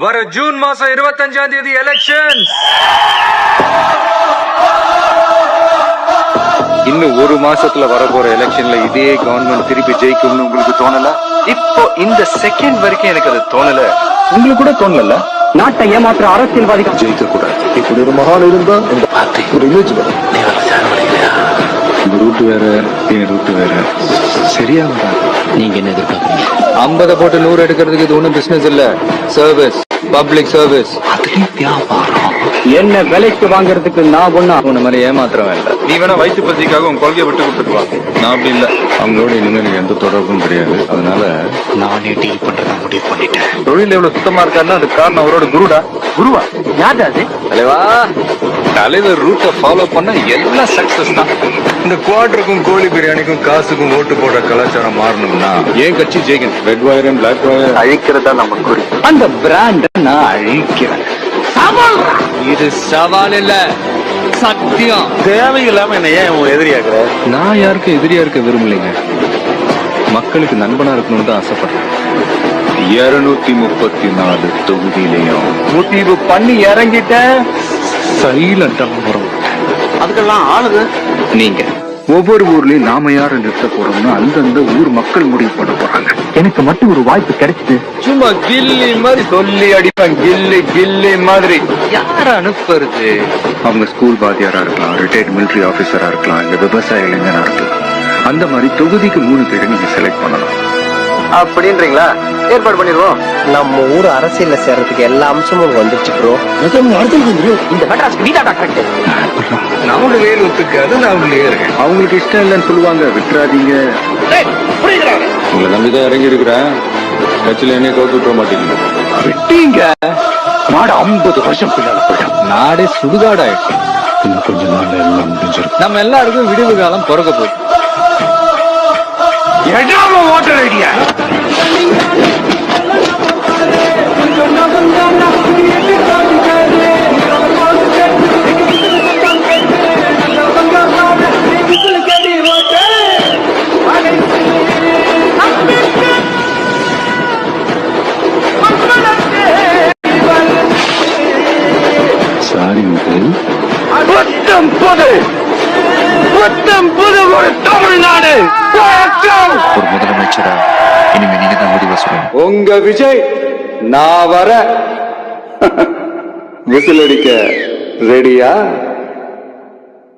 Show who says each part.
Speaker 1: வர ஜூன் மாசம் 25ஆம் தேதி எலெக்ஷன்.
Speaker 2: இன்னும் ஒரு மாசத்துல வரப்போற எலெக்ஷன்ல இதே கவர்மெண்ட் திருப்பி ஜெயிக்கும்னு உங்களுக்கு தோணல?
Speaker 3: இப்போ இந்த செகண்ட் வரைக்கும் எனக்கு அது தோணல.
Speaker 2: உங்களுக்கு கூட தோணல?
Speaker 4: நாட்டை ஏமாற்ற அரசியல்வாதிகள்
Speaker 2: ஜெயிக்க கூடாது. இப்படி ஒரு மகான் இருந்தா இந்த பார்ட்டி ஒரு இமேஜ் வரும். இந்த ரூட் வேற, என் ரூட் வேற, சரியா வராது.
Speaker 3: நீங்க என்ன எதிர்பார்க்கறீங்க?
Speaker 2: 50 போட்டு 100 எடுக்கிறதுக்கு இது ஒன்றும் பிசினஸ் இல்ல, சர்வீஸ், பப்ளிக் சர்வீஸ்.
Speaker 3: அதுலயும் வியாபாரம்.
Speaker 4: என்ன விலைக்கு வாங்குறதுக்கு நான் ஒண்ணு
Speaker 2: உன்ன மாதிரி ஏமாத்திரம் இல்ல. நீ வேணா வயிற்று பசிக்காக உன் கொள்கையை விட்டு கொடுத்துட்டு வா. நான் அப்படி இல்ல. அவங்களோட இனிமே எனக்கு எந்த தொடர்பும் கிடையாது. அதனால
Speaker 3: நானே டீல் பண்றதா முடிவு பண்ணிட்டேன்.
Speaker 2: தொழில் எவ்வளவு சுத்தமா இருக்காருன்னா அது காரணம் அவரோட குருடா.
Speaker 4: குருவா? யாரு அது?
Speaker 2: தலைவா, தலைவர் ரூட்டை ஃபாலோ பண்ண எல்லாம் சக்சஸ் தான். இந்த குவார்டருக்கும் கோழி பிரியாணிக்கும் காசுக்கும் ஓட்டு போடுற கலாச்சாரம் மாறணும்னா ஏன் கட்சி ஜெயிக்கணும். Red wire and black wire அழிக்கிறதா நம்ம குறி.
Speaker 4: அந்த பிராண்ட நான் அழிக்கிறேன்.
Speaker 2: இது சவால் இல்ல, சத்தியம்.
Speaker 3: தேவையில்லாம என்ன ஏன் எதிரியாக்குற?
Speaker 2: நான் யாருக்கும் எதிரியா இருக்க விரும்பலைங்க. மக்களுக்கு நண்பனா இருக்கணும்னு தான் ஆசைப்படுறேன். 234 தொகுதியிலையும்
Speaker 4: முடிவு பண்ணி இறங்கிட்ட
Speaker 2: சைலண்டா வரும்.
Speaker 4: அதுக்கெல்லாம் ஆளுது
Speaker 2: நீங்க ஒவ்வொரு ஊர்லயும் நாம யாரை நிறுத்த போறோம்னு அந்தந்த ஊர் மக்கள் முடிவு பண்ண போறாங்க.
Speaker 4: எனக்கு மட்டும் ஒரு வாய்ப்பு கிடைச்சது.
Speaker 2: சும்மா கில்லி மாதிரி சொல்லி அடிப்பாங்க. கில்லி கில்லி மாதிரி. யார அனுப்புறது? அவங்க ஸ்கூல் வாத்தியாரா இருக்கலாம், ரிட்டையர்ட் மிலிட்டரி ஆபீசரா இருக்கலாம், இல்ல விவசாய இளைஞனா இருக்கலாம். அந்த மாதிரி தொகுதிக்கு 3 பேரை நீங்க செலக்ட் பண்ணணும்.
Speaker 4: அப்படின்றீங்களா? ஏற்பாடு பண்ணிடுவோம். நம்ம ஊர் அரசியல்ல சேர்றதுக்கு எல்லா அம்சமும் வந்துருச்சு ப்ரோ. இந்த மெட்ராஸ்க்கு நீதாடா கரெக்ட்.
Speaker 2: நாமளும் வேறு ஒத்துக்காது, நாமளே இருக்கேன். அவங்களுக்கு இஷ்டம் இல்லைன்னு சொல்லுவாங்க, விட்டுறாதீங்க. உங்களை நம்பிதான் இறங்கி இருக்கிறேன். கட்சியில என்ன கவுத்து விட்டுற மாட்டீங்க.
Speaker 4: விட்டீங்க நாடு 50 வருஷம் பின்னால போயிடும்.
Speaker 2: நாடே சுடுகாடாயிடுச்சு.
Speaker 3: இன்னும் கொஞ்ச நாள்ல எல்லாம் முடிஞ்சிடும்.
Speaker 2: நம்ம எல்லாருக்கும் விடுவு காலம் பிறக்க போகுது.
Speaker 4: Voter idea
Speaker 2: sorry uncle.
Speaker 4: ஒரு தமிழ்நாடு
Speaker 3: ஒரு முதலமைச்சரா இனிமே நீங்க தான் முடிவு சொல்லணும்.
Speaker 2: உங்க விஜய் நான் வர விசில் அடிக்க ரெடியா?